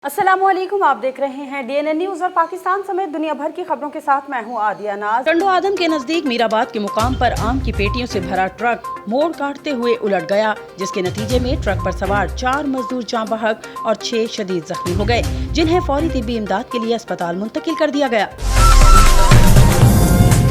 अस्सलामुअलैकुम, आप देख रहे हैं DNN न्यूज़ और पाकिस्तान समेत दुनिया भर की खबरों के साथ मैं हूं आदिया नाज। टंडो आदम के नजदीक मीराबाद के मुकाम पर आम की पेटियों से भरा ट्रक मोड़ काटते हुए उलट गया, जिसके नतीजे में ट्रक पर सवार 4 मजदूर जाँ बहक और 6 शदीद जख्मी हो गए, जिन्हें फौरी तिब्बी इमदाद के लिए अस्पताल मुंतकिल कर दिया गया।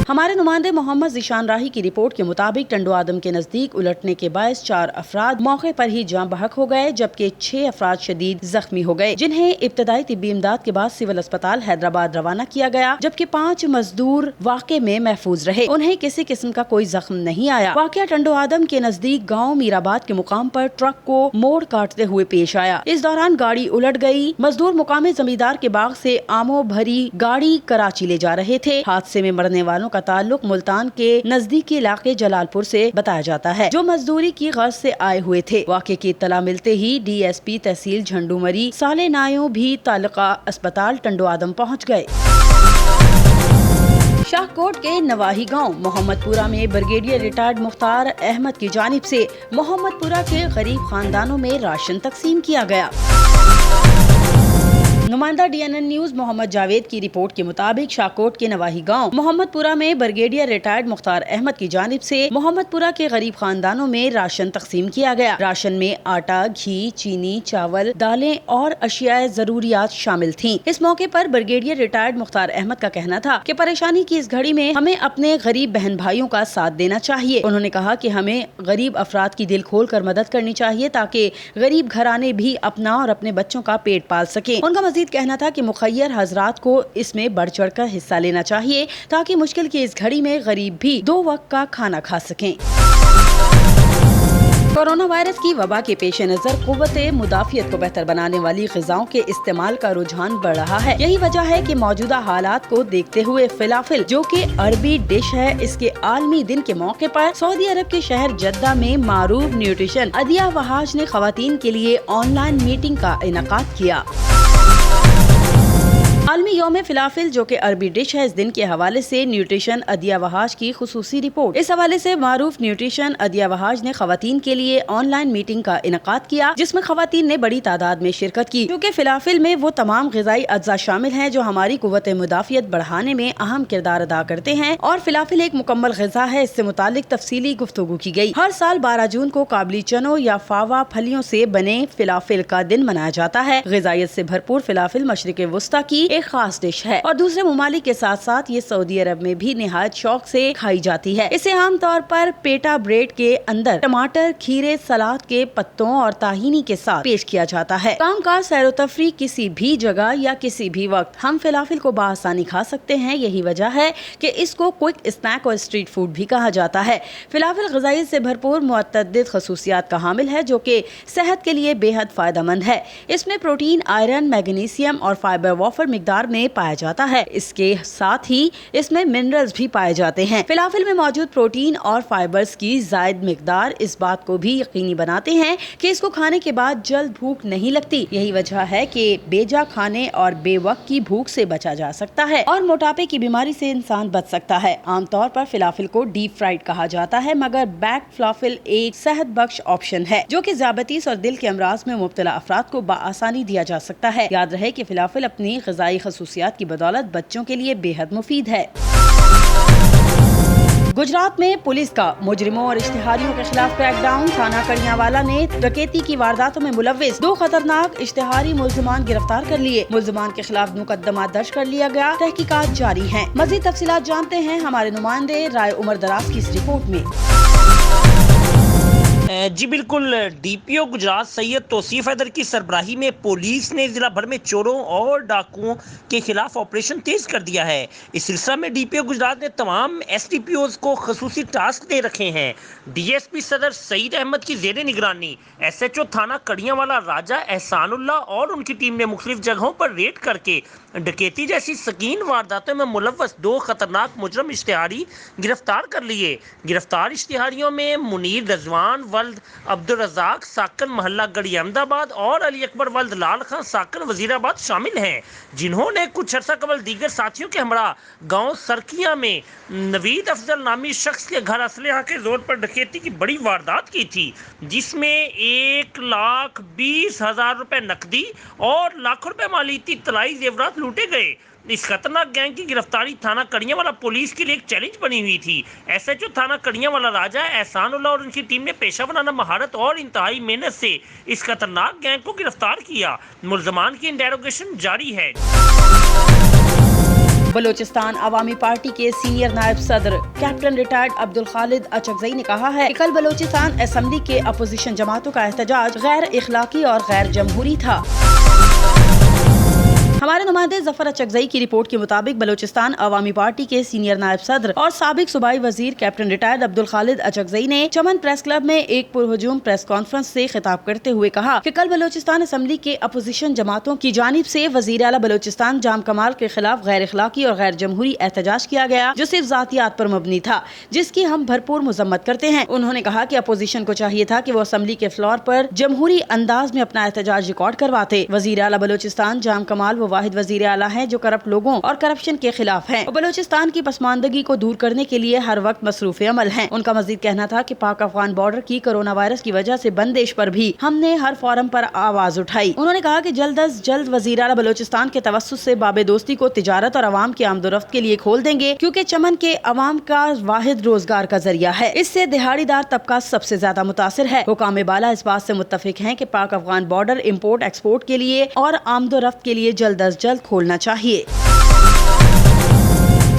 हमारे नुमाइंदे मोहम्मद ज़ीशान राही की रिपोर्ट के मुताबिक टंडो आदम के नजदीक उलटने के बायस 4 अफराद मौके पर ही जाँ बहक हो गए, जबकि 6 अफराद शदीद जख्मी हो गए, जिन्हें इब्तदाई तिब्बी इमदाद के बाद सिविल अस्पताल हैदराबाद रवाना किया गया, जबकि 5 मजदूर वाक़े में महफूज रहे, उन्हें किसी किस्म का कोई जख्म नहीं आया। वाक़या टंडो आदम के नजदीक गाँव मीराबाद के मुकाम पर ट्रक को मोड़ काटते हुए पेश आया। इस दौरान गाड़ी उलट गयी। मजदूर मुकामी जमींदार के बाग से आमो भरी गाड़ी कराची ले जा रहे थे। हादसे में मरने वालों का ताल्लुक मुल्तान के नजदीकी इलाके जलालपुर से बताया जाता है, जो मजदूरी की गर्ज से आए हुए थे। वाक़े की इत्तला मिलते ही DSP तहसील झंडूमरी साले नायो भी ताल्लुका अस्पताल टंडो आदम पहुँच गए। शाहकोट के नवाही गांव मोहम्मदपुरा में ब्रिगेडियर रिटायर्ड मुख्तार अहमद की जानिब से मोहम्मदपुरा के गरीब खानदानों में राशन तकसीम किया गया। नुमाइंदा DNN न्यूज़ मोहम्मद जावेद की रिपोर्ट के मुताबिक शाहकोट के नवाही गांव मोहम्मदपुरा में ब्रिगेडियर रिटायर्ड मुख्तार अहमद की जानिब से मोहम्मदपुरा के गरीब खानदानों में राशन तकसीम किया गया। राशन में आटा, घी, चीनी, चावल, दालें और अशियाए जरूरियात शामिल थीं। इस मौके पर ब्रिगेडियर रिटायर्ड मुख्तार अहमद का कहना था कि परेशानी की इस घड़ी में हमें अपने गरीब बहन भाइयों का साथ देना चाहिए। उन्होंने कहा कि हमें गरीब अफराद की दिल खोल कर मदद करनी चाहिए, ताकि गरीब घराने भी अपना और अपने बच्चों का पेट पाल सके। उनका मजीद कहना था कि मुखय्यर हजरात को इसमें बढ़ चढ़ कर हिस्सा लेना चाहिए, ताकि मुश्किल की इस घड़ी में गरीब भी 2 वक्त का खाना खा सकें। कोरोना वायरस की वबा के पेश नजर कुव्वते मुदाफियत को बेहतर बनाने वाली ग़िज़ाओं के इस्तेमाल का रुझान बढ़ रहा है। यही वजह है कि मौजूदा हालात को देखते हुए फलाफिल, जो कि अरबी डिश है, इसके आलमी दिन के मौके पर सऊदी अरब के शहर जद्दा में मारूफ न्यूट्रिशन अदिया वहाज ने ख़वातीन के लिए ऑनलाइन मीटिंग का इनेकाद किया। आलमी यौम फिलाफिल, जो कि अरबी डिश है, इस दिन के हवाले से न्यूट्रिशन अदिया वहाज की खुसूसी रिपोर्ट। इस हवाले से मारूफ न्यूट्रिशन अदिया वहाज ने खवातीन के लिए ऑनलाइन मीटिंग का इनेकाद किया, जिसमें खवातीन ने बड़ी तादाद में शिरकत की, क्योंकि फिलाफिल में वो तमाम ग़िज़ाई अज्जा शामिल हैं जो हमारी कुव्वत मुदाफ़ियत बढ़ाने में अहम किरदार अदा करते हैं, और फिलाफिल एक मुकम्मल ग़िज़ा है। इससे मुतालिक तफसीली गुफ्तगू की गई। हर साल 12 जून को काबली चनों या फावा फलियों से बने फिलाफिल का दिन मनाया जाता है। ग़िज़ाइयत से भरपूर फिलाफिल मशरिक़ वुस्ता की एक खास डिश है और दूसरे ममालिक के साथ साथ ये सऊदी अरब में भी निहायत शौक से खाई जाती है। इसे आम तौर पर पेटा ब्रेड के अंदर टमाटर, खीरे, सलाद के पत्तों और ताहीनी के साथ पेश किया जाता है। कामकाज, सैर तफरी किसी भी जगह या किसी भी वक्त हम फिलाफिल को बआसानी खा सकते हैं। यही वजह है कि इसको क्विक स्नैक और स्ट्रीट फूड भी कहा जाता है। फिलाफिल ग़िज़ाइयत से भरपूर मुतअद्दिद खसूसियात का हामिल है, जो कि सेहत के लिए बेहद फायदेमंद है। इसमें प्रोटीन, आयरन, मैग्नीशियम और फाइबर वाफर मिकदार में पाया जाता है। इसके साथ ही इसमें मिनरल्स भी पाए जाते हैं। फिलाफिल में मौजूद प्रोटीन और फाइबर्स की जायद मिकदार इस बात को भी यकीनी बनाते हैं कि इसको खाने के बाद जल्द भूख नहीं लगती। यही वजह है कि बेजा खाने और बेवक्त की भूख से बचा जा सकता है और मोटापे की बीमारी से इंसान बच सकता है। आमतौर पर फिलाफिल को डीप फ्राइड कहा जाता है, मगर बैक फिलाफिल एक सेहत बख्श ऑप्शन है, जो कि ज़ियाबतीस और दिल के अमराज में मुब्तला अफराद को बआसानी दिया जा सकता है। याद रहे कि फिलाफिल अपनी ग़िज़ाई खसूसियात की बदौलत बच्चों के लिए बेहद मुफीद है। गुजरात में पुलिस का मुजरिमों और इश्तिहारियों के खिलाफ क्रैकडाउन। थाना कड़ियावाला ने डकैती की वारदातों में मुलव्विस 2 खतरनाक इश्तिहारी मुल्ज़िमान गिरफ्तार कर लिए। मुल्ज़िमान के खिलाफ मुकदमा दर्ज कर लिया गया। तहकीकात जारी हैं। मज़ीद तफसीलात जानते हैं हमारे नुमाइंदे राय उमर दराज की इस रिपोर्ट में। जी बिल्कुल, DPO गुजरात सैयद तौसीफ हैदर की सरबराही में पुलिस ने जिला भर में चोरों और डाकुओं के खिलाफ ऑपरेशन तेज कर दिया है। इस सिलसिले में DPO गुजरात ने तमाम SDPOs को खसूसी टास्क दे रखे हैं। DSP सदर सईद अहमद की जेर निगरानी SHO थाना कड़ियावाला राजा एहसानुल्लाह और उनकी टीम ने मुख्तलिफ जगहों पर रेड करके डकैती जैसी संगीन वारदातों में मुलव्वस 2 खतरनाक मुजरम इश्तिहारी गिरफ्तार कर लिए। गिरफ्तार इश्तिहारियों में मुनीर रजवान ولد عبدالرزاق ساکن محلہ گڑھی احمد آباد اور علی اکبر ولد لال خان ساکن وزیر آباد شامل ہیں، جنہوں نے کچھ عرصہ قبل دیگر ساتھیوں کے ہمراہ گاؤں سرکیاں میں نوید افضل نامی شخص کے گھر اسلحہ کے زور پر ڈکیتی کی بڑی واردات کی تھی، جس میں 1,20,000 روپے نقدی اور لاکھوں روپے مالیتی طلائی زیورات لوٹے گئے۔ اس خطرناک گینگ کی گرفتاری تھانہ کڑیاں والا پولیس کے لیے ایک چیلنج بنی ہوئی تھی۔ ایس ایچ او تھانہ کڑیاں والا راجہ احسان اللہ اور ان کی ٹیم نے پیشہ ورانہ مہارت اور انتہائی محنت سے اس خطرناک گینگ کو گرفتار کیا۔ ملزمان کی انٹروگیشن جاری ہے۔ بلوچستان عوامی پارٹی کے سینئر نائب صدر کیپٹن ریٹائرڈ عبدالخالد اچکزئی نے کہا ہے کہ کل بلوچستان اسمبلی کے اپوزیشن جماعتوں کا احتجاج غیر اخلاقی اور غیر جمہوری تھا۔ ہمارے نمائندے ظفر اچکزئی کی رپورٹ کے مطابق بلوچستان عوامی پارٹی کے سینئر نائب صدر اور سابق صوبائی وزیر کیپٹن ریٹائرڈ عبدالخالد اچکزئی نے چمن پریس کلب میں ایک پرہجوم پریس کانفرنس سے خطاب کرتے ہوئے کہا کہ کل بلوچستان اسمبلی کے اپوزیشن جماعتوں کی جانب سے وزیر اعلیٰ بلوچستان جام کمال کے خلاف غیر اخلاقی اور غیر جمہوری احتجاج کیا گیا، جو صرف ذاتیات پر مبنی تھا، جس کی ہم بھرپور مذمت کرتے ہیں۔ انہوں نے کہا کہ اپوزیشن کو چاہیے تھا کہ وہ اسمبلی کے فلور پر جمہوری انداز میں اپنا احتجاج ریکارڈ کرواتے۔ وزیر اعلیٰ بلوچستان جام کمال وہ واحد وزیر اعلیٰ ہیں جو کرپٹ لوگوں اور کرپشن کے خلاف ہیں اور بلوچستان کی پسماندگی کو دور کرنے کے لیے ہر وقت مصروف عمل ہیں۔ ان کا مزید کہنا تھا کہ پاک افغان بارڈر کی کورونا وائرس کی وجہ سے بندش پر بھی ہم نے ہر فورم پر آواز اٹھائی۔ انہوں نے کہا کہ جلد از جلد وزیر اعلیٰ بلوچستان کے توسط سے باب دوستی کو تجارت اور عوام کی آمد و رفت کے لیے کھول دیں گے، کیونکہ چمن کے عوام کا واحد روزگار کا ذریعہ ہے۔ اس سے دہاڑی دار طبقہ سب سے زیادہ متاثر ہے۔ حکام بالا اس بات سے متفق ہیں کہ Pak Afghan border import export کے لیے اور آمد و رفت کے لیے جلد از جلد کھولنا چاہیے۔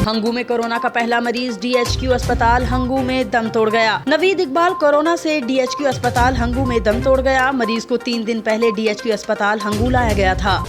ہنگو میں کورونا کا پہلا مریض ڈی ایچ کیو اسپتال ہنگو میں دم توڑ گیا۔ نوید اقبال کورونا سے ڈی ایچ کیو اسپتال ہنگو میں دم توڑ گیا۔ مریض کو 3 دن پہلے ڈی ایچ کیو اسپتال ہنگو لایا گیا تھا۔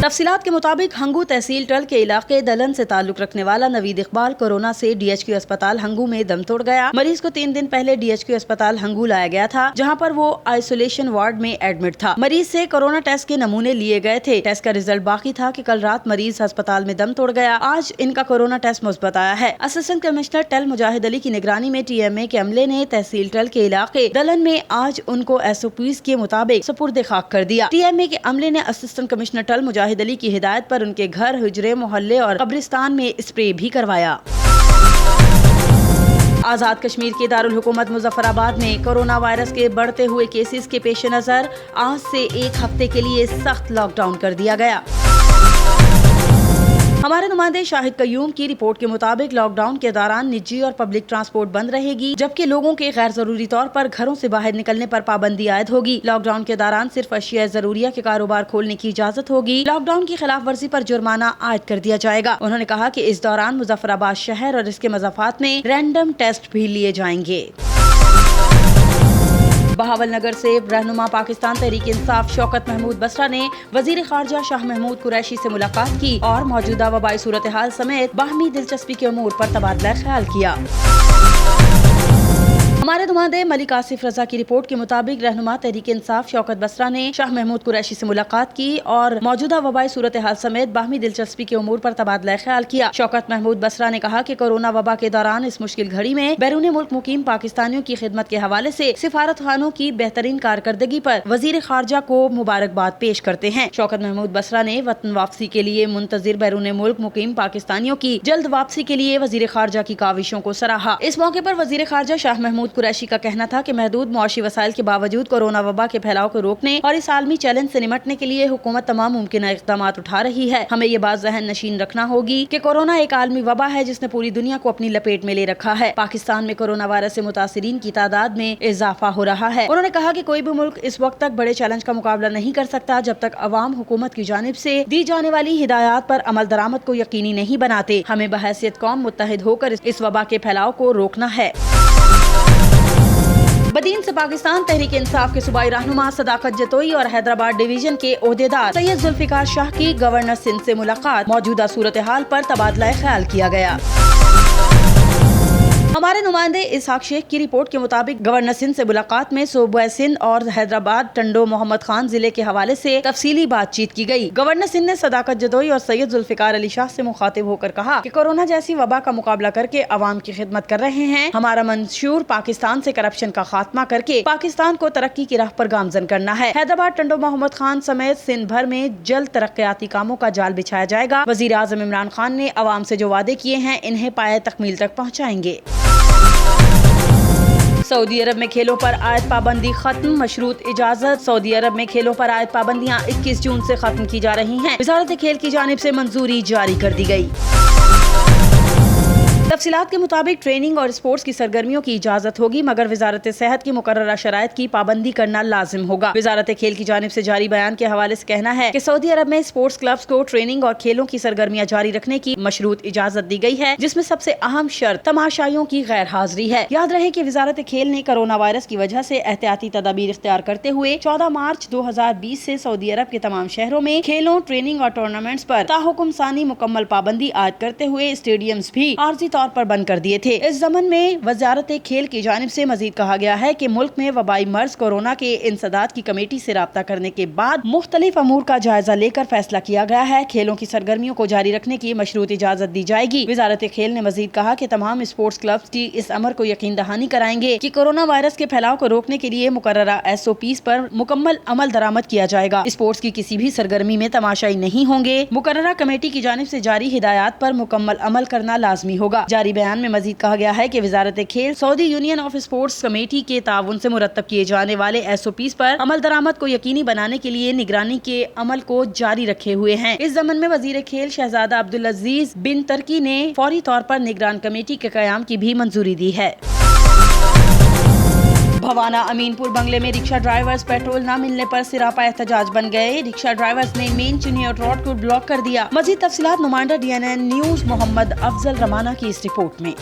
تفصیلات کے مطابق ہنگو تحصیل ٹل کے علاقے دلن سے تعلق رکھنے والا نوید اقبال کورونا سے ڈی ایچ کیو اسپتال ہنگو میں دم توڑ گیا۔ مریض کو 3 دن پہلے ڈی ایچ کیو اسپتال ہنگو لایا گیا تھا، جہاں پر وہ آئسولیشن وارڈ میں ایڈمٹ تھا۔ مریض سے کورونا ٹیسٹ کے نمونے لیے گئے تھے۔ ٹیسٹ کا رزلٹ باقی تھا کہ کل رات مریض ہسپتال میں دم توڑ گیا۔ آج ان کا کورونا ٹیسٹ مثبت آیا ہے۔ اسسٹنٹ کمشنر ٹل مجاہد علی کی نگرانی میں ٹی ایم اے کے عملے نے تحصیل ٹل کے علاقے دلن میں آج ان کو ایس او پیز کے مطابق سپرد خاک کر دیا۔ ٹی ایم اے کے عملے نے اسسٹنٹ کمشنر ٹل مجاہد علی کی ہدایت پر ان کے گھر، حجرے، محلے اور قبرستان میں اسپرے بھی کروایا۔ آزاد کشمیر کے دارالحکومت مظفر آباد میں کورونا وائرس کے بڑھتے ہوئے کیسز کے پیش نظر آج سے 1 ہفتے کے لیے سخت لاک ڈاؤن کر دیا گیا۔ ہمارے نمائندے شاہد قیوم کی رپورٹ کے مطابق لاک ڈاؤن کے دوران نجی اور پبلک ٹرانسپورٹ بند رہے گی، جبکہ لوگوں کے غیر ضروری طور پر گھروں سے باہر نکلنے پر پابندی عائد ہوگی۔ لاک ڈاؤن کے دوران صرف اشیاء ضروریہ کے کاروبار کھولنے کی اجازت ہوگی۔ لاک ڈاؤن کی خلاف ورزی پر جرمانہ عائد کر دیا جائے گا۔ انہوں نے کہا کہ اس دوران مظفر آباد شہر اور اس کے مضافات میں رینڈم ٹیسٹ بھی لیے جائیں گے۔ بہاول نگر سے رہنما پاکستان تحریک انصاف شوکت محمود بسرا نے وزیر خارجہ شاہ محمود قریشی سے ملاقات کی اور موجودہ وبائی صورتحال سمیت باہمی دلچسپی کے امور پر تبادلہ خیال کیا۔ ہمارے نمائندے ملک آصف رضا کی رپورٹ کے مطابق رہنما تحریک انصاف شوکت بسرا نے شاہ محمود قریشی سے ملاقات کی اور موجودہ وبائی صورتحال سمیت باہمی دلچسپی کے امور پر تبادلہ خیال کیا۔ شوکت محمود بسرا نے کہا کہ کورونا وبا کے دوران اس مشکل گھڑی میں بیرون ملک مقیم پاکستانیوں کی خدمت کے حوالے سے سفارت خانوں کی بہترین کارکردگی پر وزیر خارجہ کو مبارکباد پیش کرتے ہیں۔ شوکت محمود بسرا نے وطن واپسی کے لیے منتظر بیرون ملک مقیم پاکستانیوں کی جلد واپسی کے لیے وزیر خارجہ کی کاوشوں کو سراہا۔ اس موقع پر وزیر خارجہ شاہ محمود قریشی کا کہنا تھا کہ محدود معاشی وسائل کے باوجود کورونا وبا کے پھیلاؤ کو روکنے اور اس عالمی چیلنج سے نمٹنے کے لیے حکومت تمام ممکنہ اقدامات اٹھا رہی ہے۔ ہمیں یہ بات ذہن نشین رکھنا ہوگی کہ کورونا ایک عالمی وبا ہے جس نے پوری دنیا کو اپنی لپیٹ میں لے رکھا ہے۔ پاکستان میں کورونا وائرس سے متاثرین کی تعداد میں اضافہ ہو رہا ہے۔ انہوں نے کہا کہ کوئی بھی ملک اس وقت تک بڑے چیلنج کا مقابلہ نہیں کر سکتا جب تک عوام حکومت کی جانب سے دی جانے والی ہدایات پر عمل درآمد کو یقینی نہیں بناتے۔ ہمیں بحیثیت قوم متحد ہو کر اس وبا کے پھیلاؤ کو روکنا ہے۔ بدین سے پاکستان تحریک انصاف کے صوبائی رہنما صداقت جتوئی اور حیدرآباد ڈویژن کے عہدیدار سید ذوالفقار شاہ کی گورنر سندھ سے ملاقات، موجودہ صورتحال پر تبادلہ خیال کیا گیا۔ हमारे नुमाइंदे इसहाक शेख की रिपोर्ट के मुताबिक गवर्नर सिंध से मुलाकात में सूबे सिंध और हैदराबाद टंडो मोहम्मद खान जिले के हवाले से तफसीली बातचीत की गई। गवर्नर सिंध ने सदाकत जदोई और सैयद जुल्फिकार अली शाह से मुखातिब होकर कहा कि कोरोना जैसी वबा का मुकाबला करके अवाम की खिदमत कर रहे हैं। हमारा मंशूर पाकिस्तान से करप्शन का खात्मा करके पाकिस्तान को तरक्की की राह पर गामजन करना है। हैदराबाद टंडो मोहम्मद खान समेत सिंध भर में जल्द तरक्याती कामों का जाल बिछाया जाएगा। वजीर आजम इमरान खान ने अवाम से जो वादे किए हैं इन्हें पाए तकमील तक पहुँचाएंगे। सऊदी अरब में खेलों पर आयद पाबंदी खत्म, मशरूत इजाजत। सऊदी अरब में खेलों पर आयद पाबंदियां 21 जून से खत्म की जा रही हैं। वजारत खेल की जानिब से मंजूरी जारी कर दी गई। तफसीलात के मुताबिक ट्रेनिंग और स्पोर्ट्स की सरगर्मियों की इजाजत होगी, मगर वजारत सेहत की मुकर्ररा शराइत की पाबंदी करना लाजिम होगा। वजारत खेल की जानिब से जारी बयान के हवाले से कहना है कि सऊदी अरब में स्पोर्ट्स क्लब्स को ट्रेनिंग और खेलों की सरगर्मियां जारी रखने की मशरूत इजाजत दी गई है, जिसमें सबसे अहम शर्त तमाशाइयों की गैर हाजिरी है। याद रहे कि वजारत खेल ने कोरोना वायरस की वजह से एहतियाती तदाबीर इख्तियार करते हुए 14 मार्च 2020 से सऊदी अरब के तमाम शहरों में खेलों, ट्रेनिंग और टूर्नामेंट्स पर ताहुकुम सानी मुकम्मल पाबंदी आयद करते हुए स्टेडियम्स भी आर्जी तौर पर बंद कर दिए थे। इस ज़मन में वजारत खेल की जानिब से मजीद कहा गया है कि मुल्क में वबाई मर्ज कोरोना के इंसदाद की कमेटी से राब्ता करने के बाद मुख्तलिफ अमूर का जायजा लेकर फैसला किया गया है। खेलों की सरगर्मियों को जारी रखने की मशरूत इजाजत दी जाएगी। वजारत खेल ने मजीद कहा कि तमाम स्पोर्ट्स क्लब्स की इस अमर को यकीन दहानी कराएंगे कि कोरोना वायरस के फैलाव को रोकने के लिए मुकर्ररा SOPs पर मुकम्मल अमल दरामद किया जाएगा। स्पोर्ट्स की किसी भी सरगर्मी में तमाशाई नहीं होंगे। मुकर्ररा कमेटी की जानिब से जारी हिदायत पर मुकम्मल अमल करना लाजमी होगा। जारी बयान में मजीद कहा गया है कि वजारत खेल Saudi union of sports committee के ताउन से मुरतब किए जाने वाले SOPs पर अमल दरामद को यकीनी बनाने के लिए निगरानी के अमल को जारी रखे हुए हैं। इस ज़मन में वजीर खेल शहजादा अब्दुल अजीज बिन तुर्की ने फौरी तौर पर निगरान कमेटी के क़याम की भी मंजूरी दी है। भवाना अमीनपुर बंगले में रिक्शा ड्राइवर्स पेट्रोल न मिलने पर सिरापा एहतजाज बन गए। रिक्शा ड्राइवर्स ने मेन चुनियोट रोड को ब्लॉक कर दिया। मजीद तफसीलात नुमाइंदा DNN न्यूज मोहम्मद अफजल रमाना की इस रिपोर्ट में।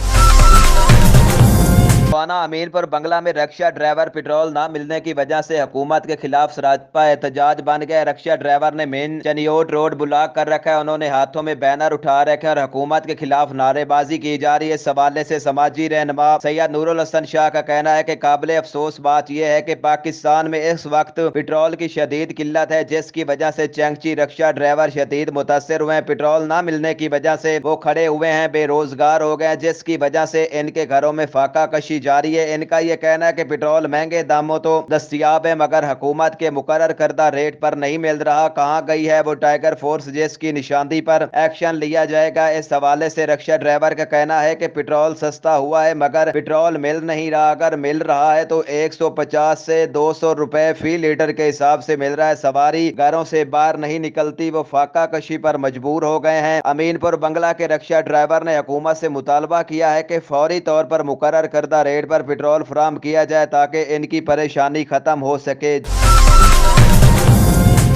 भवाना अमीनपुर बंगला में रिक्शा ड्राइवर पेट्रोल न मिलने की वजह से हुकूमत के खिलाफ सरापा एहतजाज बन गए। रिक्शा ड्राइवर ने मेन चनियोट रोड ब्लॉक कर रखा है। उन्होंने हाथों में बैनर उठा रखे और हुकूमत के खिलाफ नारेबाजी की जा रही है। इस हवाले से समाजी रहनुमा सैयद नूरुल हसन शाह का कहना है कि काबिल अफसोस बात यह है कि पाकिस्तान में इस वक्त पेट्रोल की शदीद किल्लत है, जिसकी वजह से चैंगची रिक्शा ड्राइवर शदीद मुतासर हुए हैं। पेट्रोल न मिलने की वजह से वो खड़े हुए हैं, बेरोजगार हो गए, जिसकी वजह से इनके घरों में फाका कशी जारी है। इनका ये कहना है कि पेट्रोल महंगे दामों तो दस्तयाब है, मगर हुकूमत के मुकर्रर करदा रेट पर नहीं मिल रहा। कहाँ गई है वो टाइगर फोर्स जिसकी निशानदी पर एक्शन लिया जाएगा। इस हवाले से रिक्शा ड्राइवर का कहना है कि पेट्रोल सस्ता हुआ है मगर पेट्रोल मिल नहीं रहा। अगर मिल रहा है तो 150 से 200 रुपए फी लीटर के हिसाब से मिल रहा है। सवारी घरों से बाहर नहीं निकलती, वो फाका कशी पर मजबूर हो गए हैं। अमीनपुर बंगला के रिक्शा ड्राइवर ने हुकूमत से मुतालबा किया है कि फौरी तौर पर मुकर्रर करदा रेट पर पेट्रोल फराहम किया जाए ताकि इनकी परेशानी खत्म हो सके।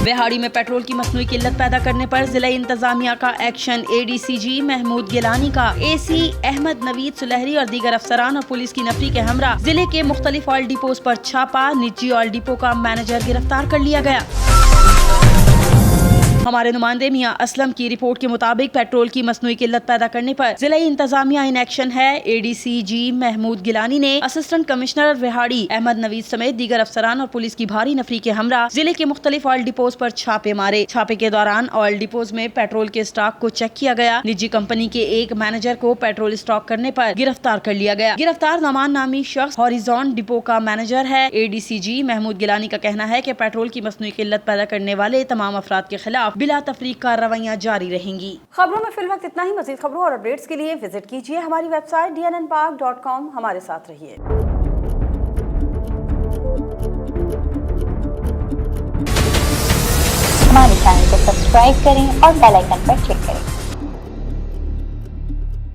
बिहाड़ी में पेट्रोल की मसनूई किल्लत पैदा करने पर जिला इंतजामिया का एक्शन। ADCG महमूद गिलानी का AC अहमद नवीद सुलहरी और दीगर अफसरान और पुलिस की नफरी के हमरा जिले के मुख्तलिफ ऑयल डिपोज पर छापा। निजी ऑयल डिपो का मैनेजर गिरफ्तार कर लिया गया। हमारे नुमाइंदे मियां असलम की रिपोर्ट के मुताबिक पेट्रोल की मसनूई किल्लत पैदा करने पर जिला इंतजामिया इन एक्शन है। ADCG महमूद गिलानी ने असिस्टेंट कमिश्नर बिहाड़ी अहमद नवीद समेत दीगर अफसरान और पुलिस की भारी नफरी के हमरा जिले के मुख्तलिफ ऑयल डिपोज पर छापे मारे। छापे के दौरान ऑयल डिपोज में पेट्रोल के स्टॉक को चेक किया गया। निजी कंपनी के एक मैनेजर को पेट्रोल स्टॉक करने पर गिरफ्तार कर लिया गया। गिरफ्तार नमान नामी शख्स हॉरिजॉन डिपो का मैनेजर है। ADCG महमूद गिलानी का कहना है कि पेट्रोल की मसनूई किल्लत पैदा करने वाले तमाम अफराद के खिलाफ बिला तफरीक कार्रवाइयां जारी रहेंगी। खबरों में फिल वक्त इतना ही। मजीद खबरों और अपडेट्स के लिए विजिट कीजिए हमारी वेबसाइट dnnpark.com। हमारे साथ रहिए। हमारे चैनल को सब्सक्राइब करें और बेल आइकन पर क्लिक करें।